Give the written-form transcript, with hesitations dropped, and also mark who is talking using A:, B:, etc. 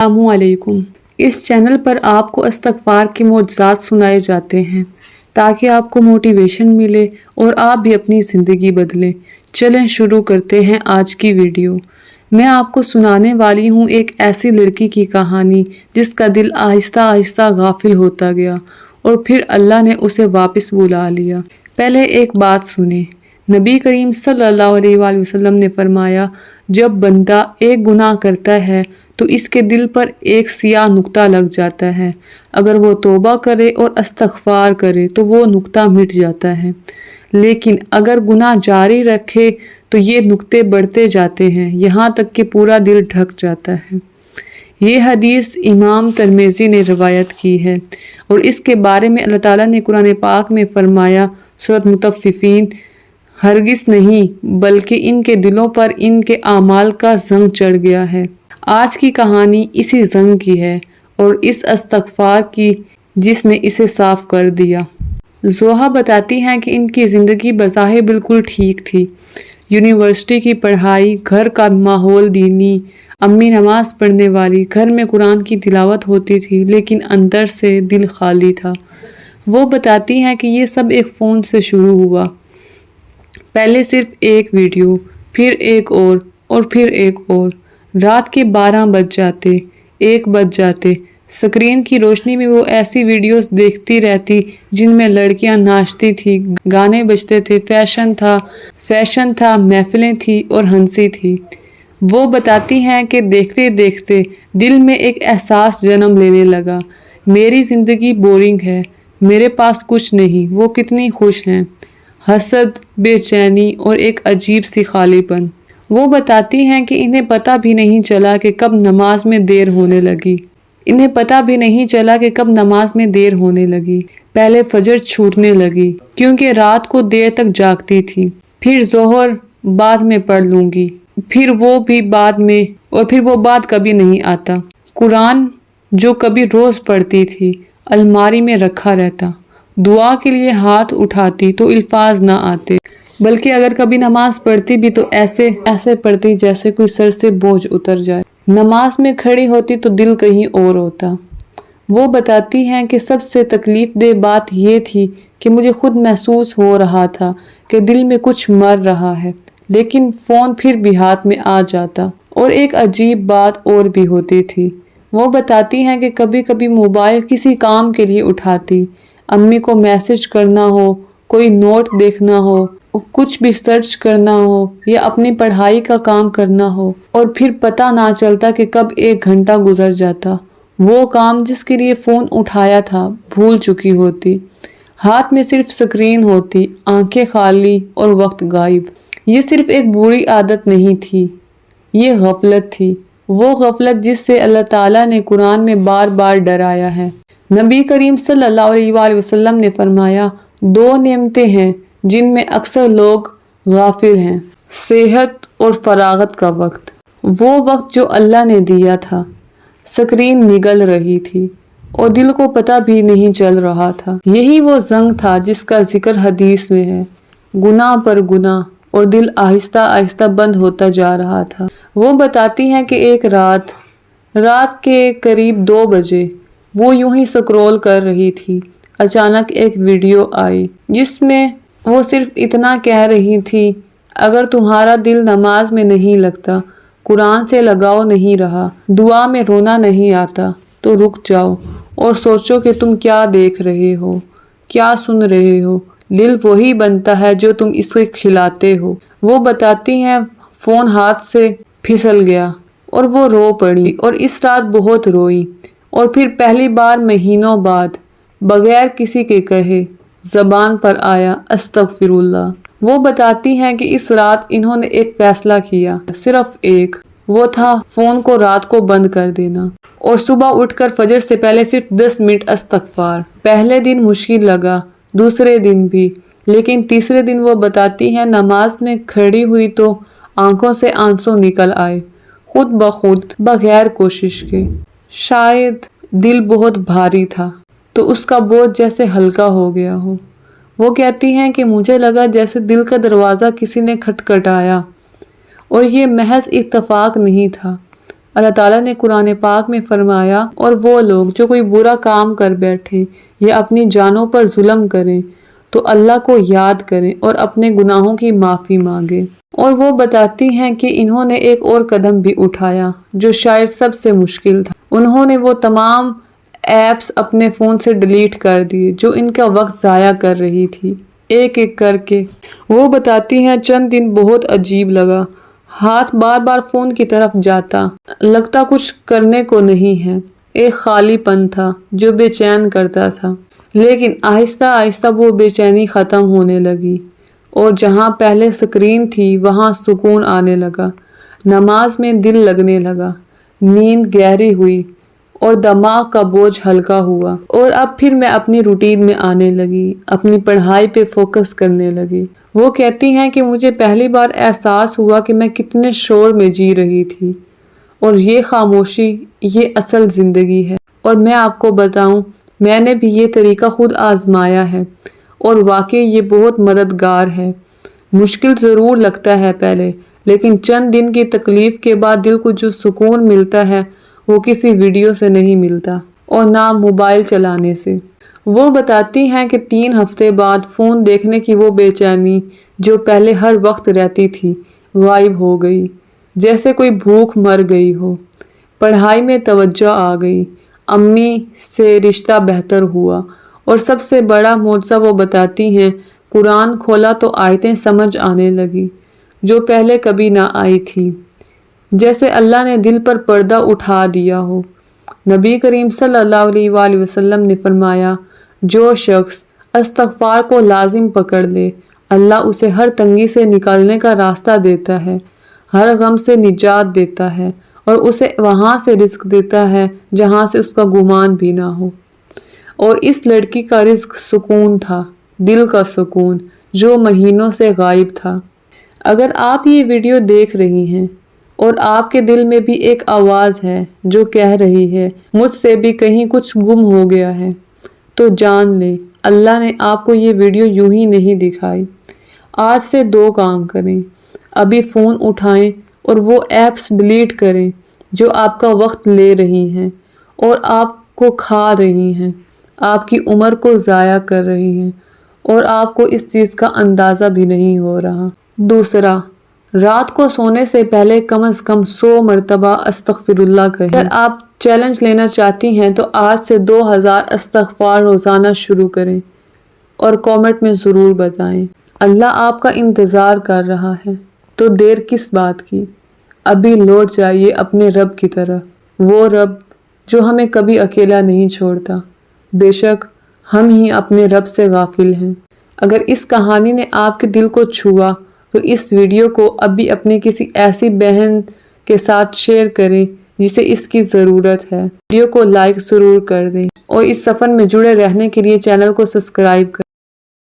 A: السلام علیکم۔ اس چینل پر آپ کو استغفار کے معجزات سنائے جاتے ہیں تاکہ آپ کو موٹیویشن ملے اور آپ بھی اپنی زندگی بدلیں۔ چلیں شروع کرتے ہیں آج کی ویڈیو۔ میں آپ کو سنانے والی ہوں ایک ایسی لڑکی کی کہانی جس کا دل آہستہ آہستہ غافل ہوتا گیا اور پھر اللہ نے اسے واپس بلا لیا۔ پہلے ایک بات سنیں۔ نبی کریم صلی اللہ علیہ وآلہ وسلم نے فرمایا، جب بندہ ایک گناہ کرتا ہے تو اس کے دل پر ایک سیاہ نقطہ لگ جاتا ہے۔ اگر وہ توبہ کرے اور استغفار کرے تو وہ نقطہ مٹ جاتا ہے، لیکن اگر گناہ جاری رکھے تو یہ نقطے بڑھتے جاتے ہیں یہاں تک کہ پورا دل ڈھک جاتا ہے۔ یہ حدیث امام ترمذی نے روایت کی ہے اور اس کے بارے میں اللہ تعالیٰ نے قرآن پاک میں فرمایا، سورۃ مطففین، ہرگز نہیں بلکہ ان کے دلوں پر ان کے اعمال کا زنگ چڑھ گیا ہے۔ آج کی کہانی اسی زنگ کی ہے اور اس استغفار کی جس نے اسے صاف کر دیا۔ زوہا بتاتی ہیں کہ ان کی زندگی بظاہر بالکل ٹھیک تھی، یونیورسٹی کی پڑھائی، گھر کا ماحول دینی، امی نماز پڑھنے والی، گھر میں قرآن کی تلاوت ہوتی تھی، لیکن اندر سے دل خالی تھا۔ وہ بتاتی ہیں کہ یہ سب ایک فون سے شروع ہوا۔ پہلے صرف ایک ویڈیو، پھر ایک اور پھر ایک اور۔ رات کے 12 بج جاتے، 1 بج جاتے۔ سکرین کی روشنی میں وہ ایسی ویڈیوز دیکھتی رہتی جن میں لڑکیاں ناچتی تھی، گانے بجتے تھے، فیشن تھا، محفلیں تھی اور ہنسی تھی۔ وہ بتاتی ہیں کہ دیکھتے دیکھتے دل میں ایک احساس جنم لینے لگا، میری زندگی بورنگ ہے، میرے پاس کچھ نہیں۔ وہ کتنی خوش ہیں۔ حسد، بے چینی اور ایک عجیب سی خالی پن۔ وہ بتاتی ہیں کہ انہیں پتہ بھی نہیں چلا کہ کب نماز میں دیر ہونے لگی۔ پہلے فجر چھوٹنے لگی کیونکہ رات کو دیر تک جاگتی تھی، پھر ظہر بعد میں پڑھ لوں گی، پھر وہ بعد کبھی نہیں آتا۔ قرآن جو کبھی روز پڑھتی تھی الماری میں رکھا رہتا، دعا کے لیے ہاتھ اٹھاتی تو الفاظ نہ آتے، بلکہ اگر کبھی نماز پڑھتی بھی تو ایسے پڑھتی جیسے کوئی سر سے بوجھ اتر جائے۔ نماز میں کھڑی ہوتی تو دل کہیں اور ہوتا۔ وہ بتاتی ہیں کہ سب سے تکلیف دہ بات یہ تھی کہ مجھے خود محسوس ہو رہا تھا کہ دل میں کچھ مر رہا ہے، لیکن فون پھر بھی ہاتھ میں آ جاتا۔ اور ایک عجیب بات اور بھی ہوتی تھی۔ وہ بتاتی ہیں کہ کبھی کبھی موبائل کسی کام کے لیے اٹھاتی، امی کو میسج کرنا ہو، کوئی نوٹ دیکھنا ہو، کچھ بھی سرچ کرنا ہو یا اپنی پڑھائی کا کام کرنا ہو، اور پھر پتہ نہ چلتا کہ کب 1 گھنٹہ گزر جاتا۔ وہ کام جس کے لیے فون اٹھایا تھا بھول چکی ہوتی، ہاتھ میں صرف سکرین ہوتی، آنکھیں خالی اور وقت غائب۔ یہ صرف ایک بری عادت نہیں تھی، یہ غفلت تھی، وہ غفلت جس سے اللہ تعالیٰ نے قرآن میں بار بار ڈرایا ہے۔ نبی کریم صلی اللہ علیہ وآلہ وسلم نے فرمایا، 2 نعمتیں ہیں جن میں اکثر لوگ غافل ہیں، صحت اور فراغت کا وقت۔ وہ وقت جو اللہ نے دیا تھا، سکرین نگل رہی تھی اور دل کو پتہ بھی نہیں چل رہا تھا۔ یہی وہ زنگ تھا جس کا ذکر حدیث میں ہے، گناہ پر گناہ، اور دل آہستہ آہستہ بند ہوتا جا رہا تھا۔ وہ بتاتی ہیں کہ ایک رات کے قریب 2 بجے وہ یوں ہی سکرول کر رہی تھی، اچانک ایک ویڈیو آئی جس میں وہ صرف اتنا کہہ رہی تھی، اگر تمہارا دل نماز میں نہیں لگتا، قرآن سے لگاؤ نہیں رہا، دعا میں رونا نہیں آتا، تو رک جاؤ اور سوچو کہ تم کیا دیکھ رہے ہو، کیا سن رہے ہو۔ دل وہی بنتا ہے جو تم اس کو کھلاتے ہو۔ وہ بتاتی ہیں فون ہاتھ سے پھسل گیا اور وہ رو پڑی اور اس رات بہت روئی، اور پھر پہلی بار مہینوں بعد بغیر کسی کے کہے زبان پر آیا استغفر اللہ۔ وہ بتاتی ہیں کہ اس رات انہوں نے ایک فیصلہ کیا، صرف ایک، وہ تھا فون کو رات کو بند کر دینا اور صبح اٹھ کر فجر سے پہلے صرف 10 منٹ استغفار۔ پہلے دن مشکل لگا، دوسرے دن بھی، لیکن تیسرے دن وہ بتاتی ہیں نماز میں کھڑی ہوئی تو آنکھوں سے آنسو نکل آئے، خود بخود، بغیر کوشش کے۔ شاید دل بہت بھاری تھا تو اس کا بوجھ جیسے ہلکا ہو گیا ہو۔ وہ کہتی ہیں کہ مجھے لگا جیسے دل کا دروازہ کسی نے کھٹکھٹایا، اور یہ محض اتفاق نہیں تھا، اللہ تعالیٰ نے قرآن پاک میں فرمایا، اور وہ لوگ جو کوئی برا کام کر بیٹھیں یا اپنی جانوں پر ظلم کریں تو اللہ کو یاد کریں اور اپنے گناہوں کی معافی مانگیں۔ اور وہ بتاتی ہیں کہ انہوں نے ایک اور قدم بھی اٹھایا جو شاید سب سے مشکل تھا۔ انہوں نے وہ تمام ایپس اپنے فون سے ڈیلیٹ کر دیے جو ان کا وقت ضائع کر رہی تھی، ایک ایک کر کے۔ وہ بتاتی ہیں چند دن بہت عجیب لگا، ہاتھ بار بار فون کی طرف جاتا، لگتا کچھ کرنے کو نہیں ہے، ایک خالی پن تھا جو بے چین کرتا تھا۔ لیکن آہستہ آہستہ وہ بے چینی ختم ہونے لگی، اور جہاں پہلے سکرین تھی وہاں سکون آنے لگا، نماز میں دل لگنے لگا، نیند گہری ہوئی اور دماغ کا بوجھ ہلکا ہوا۔ اور اب پھر میں اپنی روٹین میں آنے لگی، اپنی پڑھائی پہ فوکس کرنے لگی۔ وہ کہتی ہیں کہ مجھے پہلی بار احساس ہوا کہ میں کتنے شور میں جی رہی تھی، اور یہ خاموشی یہ اصل زندگی ہے۔ اور میں آپ کو بتاؤں، میں نے بھی یہ طریقہ خود آزمایا ہے، اور واقعی یہ بہت مددگار ہے۔ مشکل ضرور لگتا ہے پہلے، لیکن چند دن کی تکلیف کے بعد دل کو جو سکون ملتا ہے وہ کسی ویڈیو سے نہیں ملتا، اور نہ موبائل چلانے سے۔ وہ بتاتی ہیں کہ 3 ہفتے بعد فون دیکھنے کی وہ بے چینی جو پہلے ہر وقت رہتی تھی غائب ہو گئی، جیسے کوئی بھوک مر گئی ہو۔ پڑھائی میں توجہ آ گئی، امی سے رشتہ بہتر ہوا، اور سب سے بڑا معجزہ وہ بتاتی ہیں، قرآن کھولا تو آیتیں سمجھ آنے لگی جو پہلے کبھی نہ آئی تھی، جیسے اللہ نے دل پر پردہ اٹھا دیا ہو۔ نبی کریم صلی اللہ علیہ وآلہ وسلم نے فرمایا، جو شخص استغفار کو لازم پکڑ لے، اللہ اسے ہر تنگی سے نکلنے کا راستہ دیتا ہے، ہر غم سے نجات دیتا ہے، اور اسے وہاں سے رزق دیتا ہے جہاں سے اس کا گمان بھی نہ ہو۔ اور اس لڑکی کا رزق سکون تھا، دل کا سکون جو مہینوں سے غائب تھا۔ اگر آپ یہ ویڈیو دیکھ رہی ہیں اور آپ کے دل میں بھی ایک آواز ہے جو کہہ رہی ہے مجھ سے بھی کہیں کچھ گم ہو گیا ہے، تو جان لیں اللہ نے آپ کو یہ ویڈیو یوں ہی نہیں دکھائی۔ آج سے 2 کام کریں، ابھی فون اٹھائیں اور وہ ایپس ڈیلیٹ کریں جو آپ کا وقت لے رہی ہیں اور آپ کو کھا رہی ہیں، آپ کی عمر کو ضائع کر رہی ہیں، اور آپ کو اس چیز کا اندازہ بھی نہیں ہو رہا۔ دوسرا، رات کو سونے سے پہلے کم از کم 100 مرتبہ استغفر اللہ کہیں۔ اگر آپ چیلنج لینا چاہتی ہیں تو آج سے 2000 استغفار روزانہ شروع کریں، اور کامنٹ میں ضرور بتائیں۔ اللہ آپ کا انتظار کر رہا ہے، تو دیر کس بات کی؟ ابھی لوٹ جائیے اپنے رب کی طرف، وہ رب جو ہمیں کبھی اکیلا نہیں چھوڑتا۔ بے شک ہم ہی اپنے رب سے غافل ہیں۔ اگر اس کہانی نے آپ کے دل کو چھوا تو اس ویڈیو کو ابھی اپنی کسی ایسی بہن کے ساتھ شیئر کریں جسے اس کی ضرورت ہے۔ ویڈیو کو لائک ضرور کر دیں، اور اس سفر میں جڑے رہنے کے لیے چینل کو سبسکرائب کریں۔